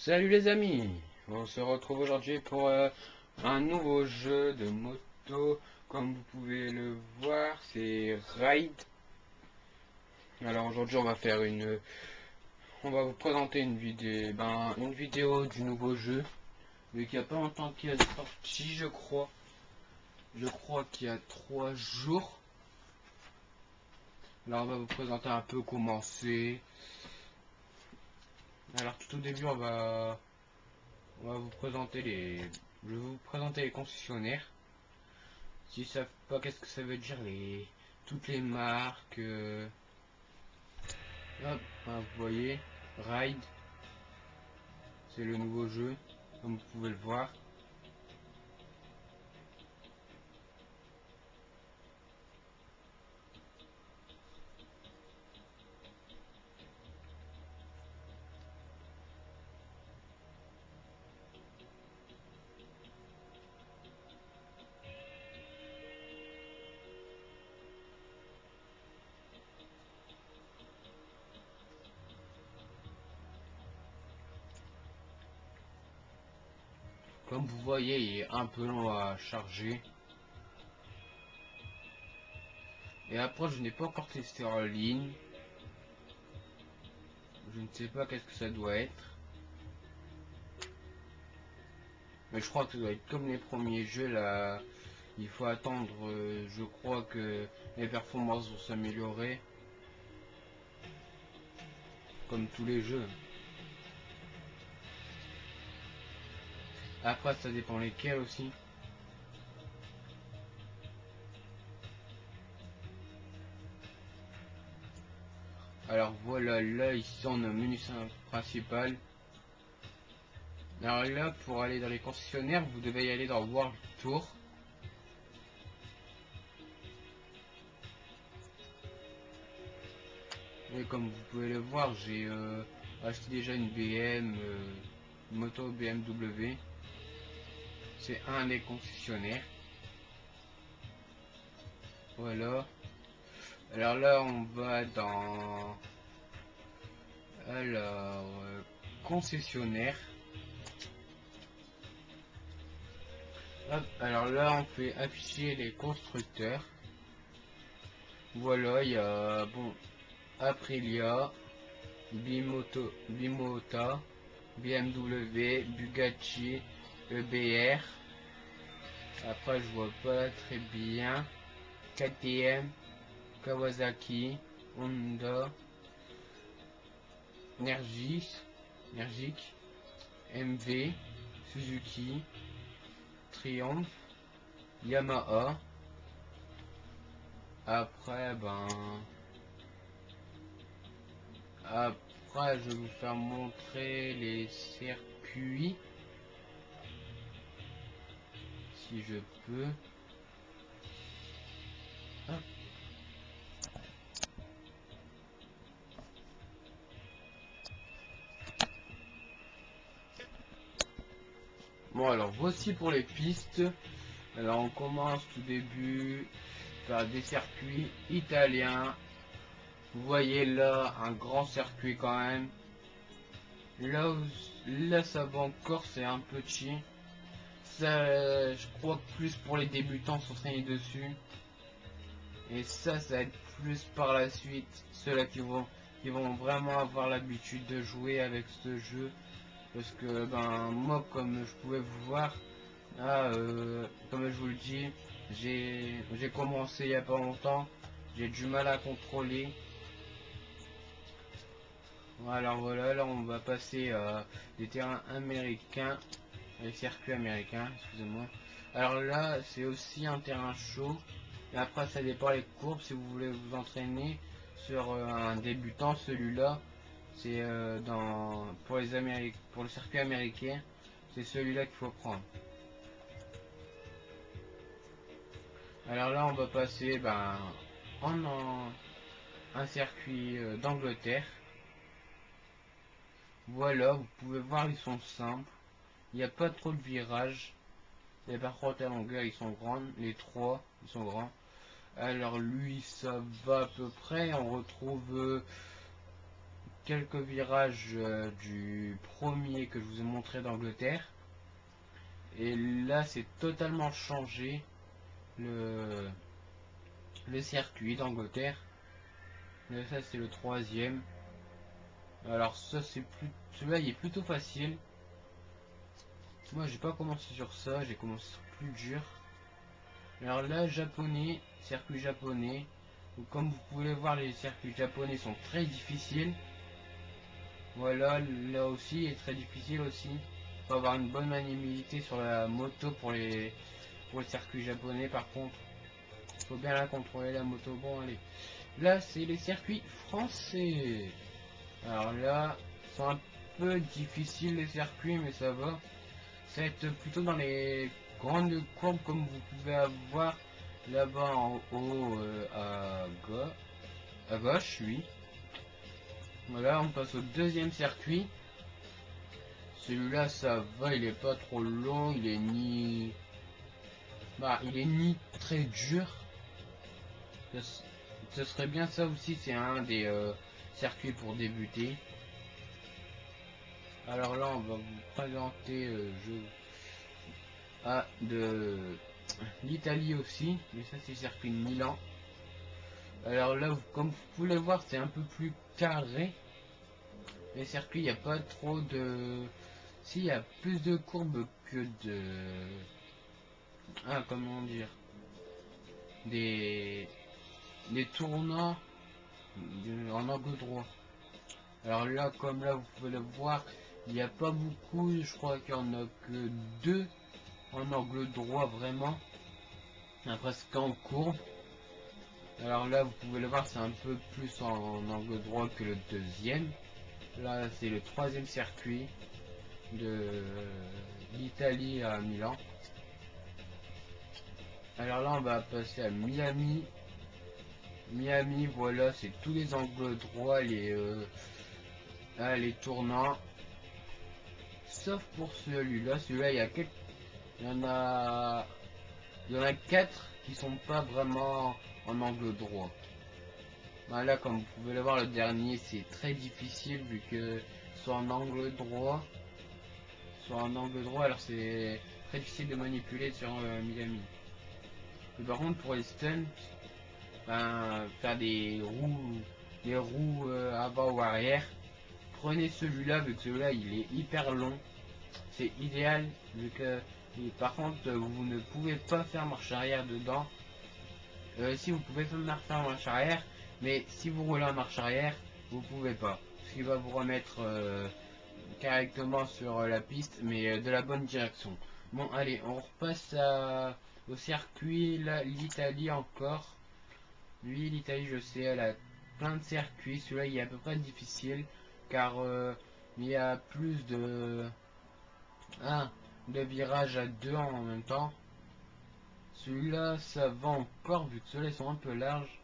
Salut les amis, on se retrouve aujourd'hui pour un nouveau jeu de moto. Comme vous pouvez le voir, c'est Ride. Alors aujourd'hui on va vous présenter une vidéo du nouveau jeu, mais qu'il n'y a pas longtemps qu'il est sorti, je crois. Je crois qu'il y a 3 jours. Alors on va vous présenter un peu comment c'est. Alors tout au début on va vous présenter je vais vous présenter les concessionnaires. S'ils savent pas qu'est-ce que ça veut dire, toutes les marques. Hop, vous voyez, Ride, c'est le nouveau jeu, comme vous pouvez le voir. Comme vous voyez, il est un peu long à charger. Et après, je n'ai pas encore testé en ligne. Je ne sais pas qu'est-ce que ça doit être. Mais je crois que ça doit être comme les premiers jeux là. Il faut attendre, je crois que les performances vont s'améliorer. Comme tous les jeux. Après, ça dépend lesquels aussi. Alors voilà, là ici on a un menu principal. Alors là, pour aller dans les concessionnaires, vous devez y aller dans World Tour. Et comme vous pouvez le voir, j'ai acheté déjà une une moto BMW. C'est un des concessionnaires. Voilà. Alors là, on va dans concessionnaire. Hop, alors là, on fait afficher les constructeurs. Voilà, il y a Aprilia, Bimota, BMW, Bugatti, EBR. Après, je vois pas très bien. KTM, Kawasaki, Honda, Energic, MV, Suzuki, Triumph, Yamaha. Après, après, je vais vous faire montrer les circuits, si je peux. Hop. Bon, alors voici pour les pistes. Alors on commence tout début par des circuits italiens. Vous voyez là un grand circuit quand même. Là ça va encore, c'est un petit. Ça, je crois que plus pour les débutants s'entraîner dessus. Et ça va être plus par la suite ceux-là qui vont vraiment avoir l'habitude de jouer avec ce jeu. Parce que moi, comme je pouvais vous voir, là, comme je vous le dis, j'ai commencé il y a pas longtemps. J'ai du mal à contrôler. Alors voilà, là on va passer des terrains américains, les circuits américains, excusez-moi. Alors là, c'est aussi un terrain chaud. Et après, ça dépend les courbes. Si vous voulez vous entraîner sur un débutant, celui-là, c'est pour le circuit américain, c'est celui-là qu'il faut prendre. Alors là, on va passer en un circuit d'Angleterre. Voilà, vous pouvez voir, ils sont simples. Il n'y a pas trop de virages. Et par contre, la longueur, ils sont grandes. Les trois, ils sont grands. Alors lui, ça va à peu près. On retrouve quelques virages du premier que je vous ai montré d'Angleterre. Et là, c'est totalement changé le circuit d'Angleterre. Ça, c'est le troisième. Alors ça, c'est plus, celui-là, il est plutôt facile. Moi, j'ai pas commencé sur ça, j'ai commencé sur plus dur. Alors là, japonais, circuit japonais. Donc, comme vous pouvez voir, les circuits japonais sont très difficiles. Voilà, là aussi est très difficile aussi. Il faut avoir une bonne maniabilité sur la moto pour les circuits japonais. Par contre, il faut bien la contrôler la moto. Bon, allez. Là, c'est les circuits français. Alors là, c'est un peu difficile les circuits, mais ça va. Ça va être plutôt dans les grandes courbes comme vous pouvez avoir là-bas en haut à gauche, oui. Voilà, on passe au deuxième circuit. Celui-là, ça va, il est pas trop long, il est ni... Bah, il est ni très dur. Ce serait bien ça aussi, c'est un des circuits pour débuter. Alors là, on va vous présenter de l'Italie aussi, mais ça c'est le circuit de Milan. Alors là, comme vous pouvez le voir, c'est un peu plus carré. Les circuits, il n'y a pas trop de... Si, il y a plus de courbes que de... Ah, comment dire, des tournants en angle droit. Alors là, comme là, vous pouvez le voir, il n'y a pas beaucoup, je crois qu'il y en a que 2 en angle droit vraiment, presque en courbe. Alors là, vous pouvez le voir, c'est un peu plus en angle droit que le deuxième. Là, c'est le troisième circuit de l'Italie à Milan. Alors là, on va passer à Miami. Miami, voilà, c'est tous les angles droits, les tournants. Sauf pour celui-là. Celui-là, il y en a 4 qui sont pas vraiment en angle droit. Voilà, comme vous pouvez le voir, le dernier, c'est très difficile vu que soit en angle droit, alors c'est très difficile de manipuler sur Miami. Et par contre, pour les stunts, faire des roues avant ou arrière, prenez celui-là vu que celui-là il est hyper long. C'est idéal vu que, et par contre, vous ne pouvez pas faire marche arrière dedans. Si vous pouvez faire marche arrière, mais si vous roulez en marche arrière, vous pouvez pas. Ce qui va vous remettre correctement sur la piste, mais de la bonne direction. Bon, allez, on repasse au circuit, l'Italie encore. Lui, l'Italie, je sais, elle a plein de circuits. Celui-là, il est à peu près difficile, car il y a plus de virages à 2 en même temps. Celui-là, ça va encore, vu que ceux-là, ils sont un peu larges.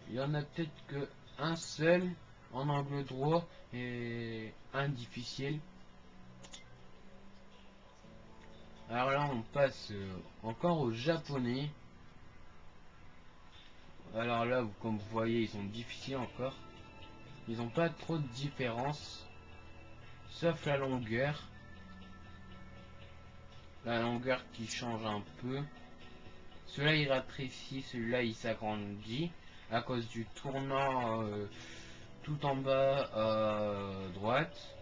Il y en a peut-être que un seul en angle droit et un difficile. Alors là, on passe encore au japonais. Alors là, comme vous voyez, ils sont difficiles encore. Ils n'ont pas trop de différence, sauf la longueur. La longueur qui change un peu. Celui-là, il rétrécit, celui-là, il s'agrandit à cause du tournant tout en bas à droite,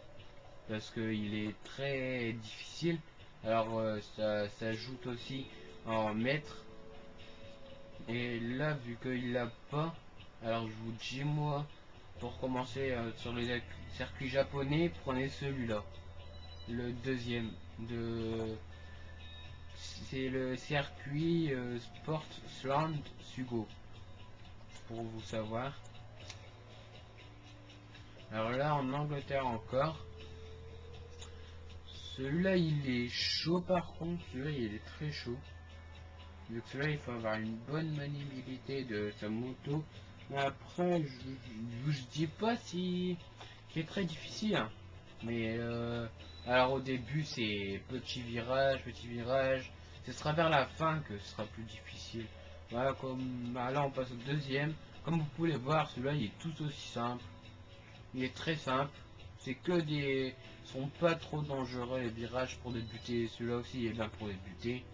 parce qu'il est très difficile. Alors ça s'ajoute aussi en mètres, et là vu qu'il l'a pas, alors je vous dis, moi, pour commencer sur les circuits japonais, prenez celui-là, le deuxième c'est le circuit Sportsland Sugo, pour vous savoir. Alors là, en Angleterre encore, celui-là il est chaud. Par contre, celui-là il est très chaud. Donc celui-là, il faut avoir une bonne maniabilité de sa moto. Mais après, je dis pas si c'est très difficile, hein. Mais alors au début c'est petit virage, ce sera vers la fin que ce sera plus difficile. Voilà, comme là on passe au deuxième. Comme vous pouvez voir, celui-là il est tout aussi simple. Il est très simple. C'est que des... sont pas trop dangereux les virages pour débuter. Celui-là aussi est bien pour débuter.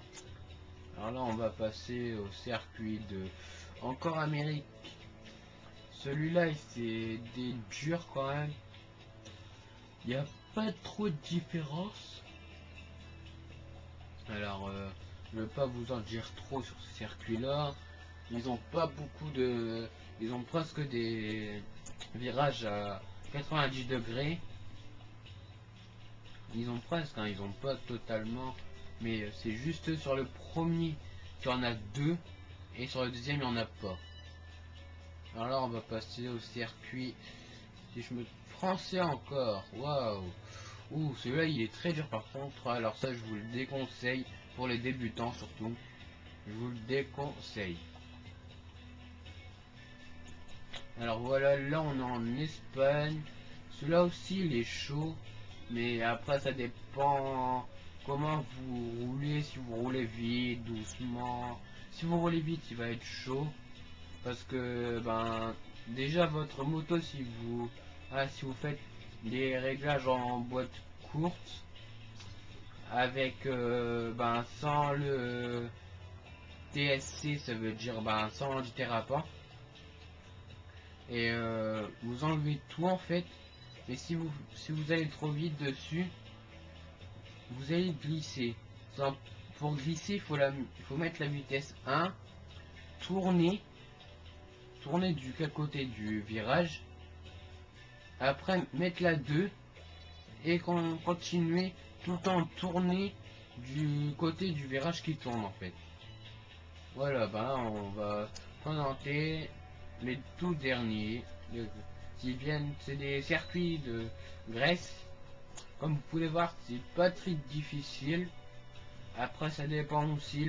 Alors là, on va passer au circuit de... Encore Amérique. Celui-là, c'est des durs quand même. Il n'y a pas trop de différence. Alors, je ne vais pas vous en dire trop sur ce circuit-là. Ils ont pas beaucoup de... Ils ont presque des virages à 90 degrés. Ils ont presque, hein, ils ont pas totalement. Mais c'est juste sur le premier qu'il y en a deux. Et sur le deuxième, il n'y en a pas. Alors là, on va passer au circuit. Si je me... Français encore. Waouh. Ouh, celui-là, il est très dur par contre. Alors ça, je vous le déconseille. Pour les débutants surtout. Je vous le déconseille. Alors voilà, là on est en Espagne. Celui-là aussi il est chaud. Mais après ça dépend comment vous roulez. Si vous roulez vite, doucement. Si vous roulez vite, il va être chaud. Parce que ben déjà votre moto, si vous faites des réglages en boîte courte avec ben sans le TSC, ça veut dire ben sans l'antidérapant, et vous enlevez tout en fait. Mais si vous allez trop vite dessus, vous allez glisser. Pour glisser, il faut mettre la vitesse 1, tourner du côté du virage, après mettre la 2 et continuer tout le temps tourner du côté du virage qui tourne en fait. Voilà, ben on va présenter les tout derniers qui viennent, c'est des circuits de Grèce. Comme vous pouvez voir, c'est pas très difficile. Après, ça dépend aussi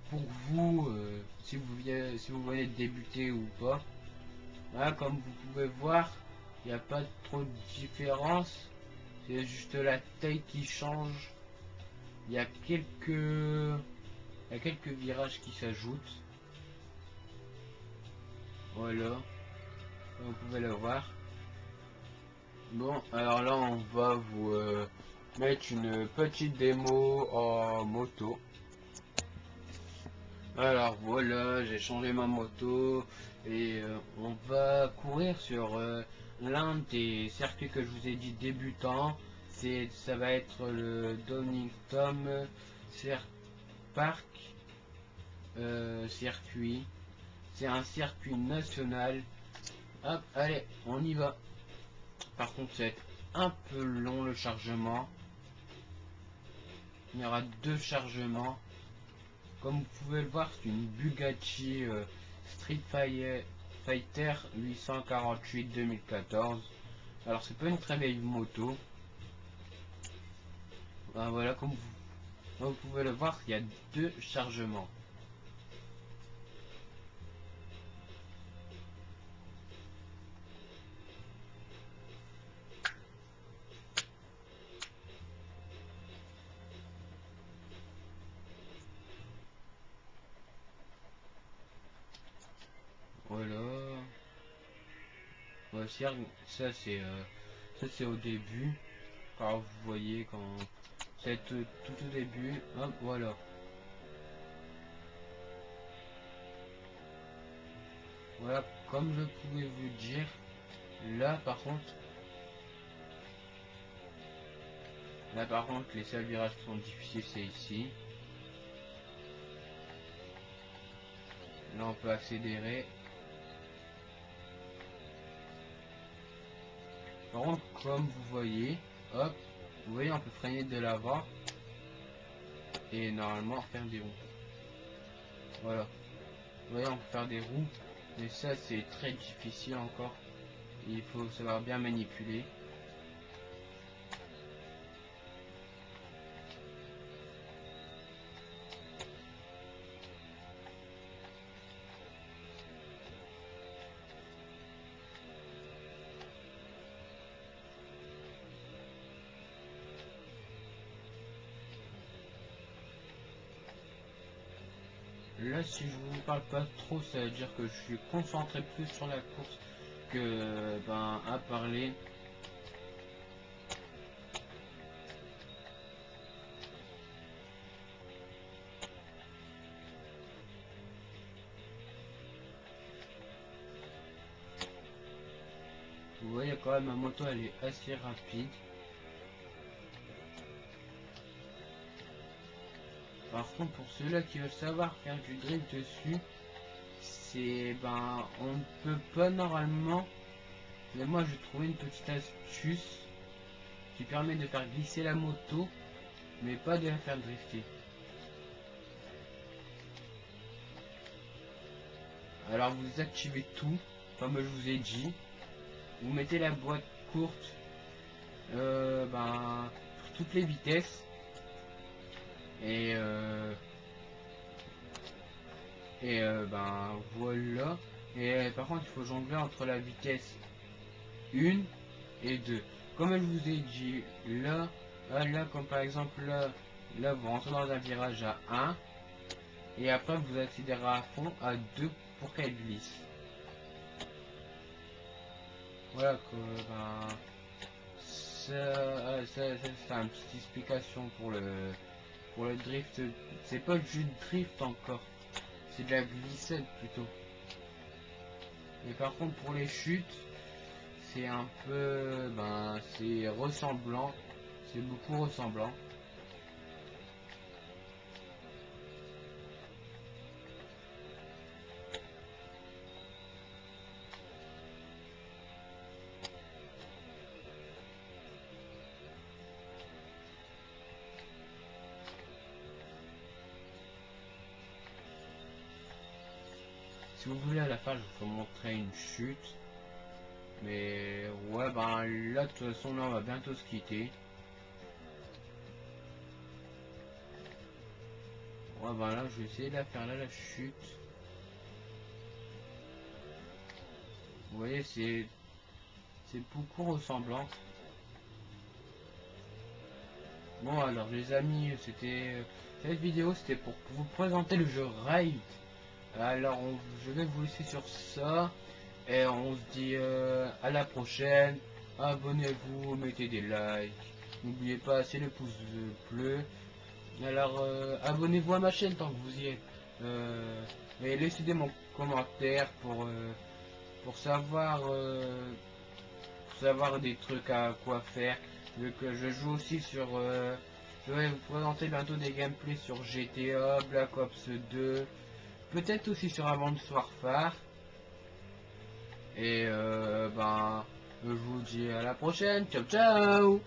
pour vous, si vous venez de débuter ou pas. Voilà, comme vous pouvez voir, il n'y a pas trop de différence. C'est juste la taille qui change. Il y a quelques virages qui s'ajoutent. Voilà, vous pouvez le voir. Bon, alors là on va vous mettre une petite démo en moto. Alors voilà, j'ai changé ma moto et on va courir sur l'un des circuits que je vous ai dit débutant. Ça va être le Donington Park circuit. C'est un circuit national. Hop, allez, on y va. Par contre, c'est un peu long le chargement. Il y aura 2 chargements. Comme vous pouvez le voir, c'est une Bugatti Street Fighter 848 2014. Alors c'est pas une très vieille moto. Ben, voilà, comme vous pouvez le voir, il y a 2 chargements. Voilà. Voici, ça c'est au début. Alors vous voyez quand c'est tout au début. Hop, voilà. Voilà, comme je pouvais vous dire, là par contre, les seuls virages qui sont difficiles, c'est ici. Là, on peut accélérer. Par contre, comme vous voyez, hop, vous voyez, on peut freiner de l'avant et normalement faire des roues. Voilà. Vous voyez, on peut faire des roues, mais ça, c'est très difficile encore. Il faut savoir bien manipuler. Là, si je vous parle pas trop, ça veut dire que je suis concentré plus sur la course ben, à parler. Vous voyez quand même ma moto elle est assez rapide. Par contre pour ceux-là qui veulent savoir faire du drift dessus, c'est ben on ne peut pas normalement, mais moi j'ai trouvé une petite astuce qui permet de faire glisser la moto mais pas de la faire drifter. Alors vous activez tout comme je vous ai dit, vous mettez la boîte courte ben, pour toutes les vitesses et ben voilà. Et par contre il faut jongler entre la vitesse 1 et 2 comme je vous ai dit. Là comme par exemple là vous rentrez dans un virage à 1 et après vous accélérez à fond à 2 pour qu'elle glisse. Voilà que ben c'est une petite explication pour le drift. C'est pas du drift encore, c'est de la glissade plutôt. Mais par contre pour les chutes c'est un peu ben c'est ressemblant, c'est beaucoup ressemblant. Si vous voulez à la fin je vous montrer une chute. Mais ouais ben là de toute façon là on va bientôt se quitter. Ouais ben là je vais essayer de la faire là la chute. Vous voyez c'est beaucoup ressemblant. Bon alors les amis c'était cette vidéo c'était pour vous présenter le jeu Raid. Alors je vais vous laisser sur ça. Et on se dit à la prochaine. Abonnez-vous, mettez des likes. N'oubliez pas, c'est le pouce bleu. Alors abonnez-vous à ma chaîne tant que vous y êtes. Et laissez des commentaires pour savoir des trucs à quoi faire. Vu que je joue aussi sur... je vais vous présenter bientôt des gameplays sur GTA, Black Ops 2. Peut-être aussi sur Advanced Warfare. Et ben, je vous dis à la prochaine. Ciao ciao.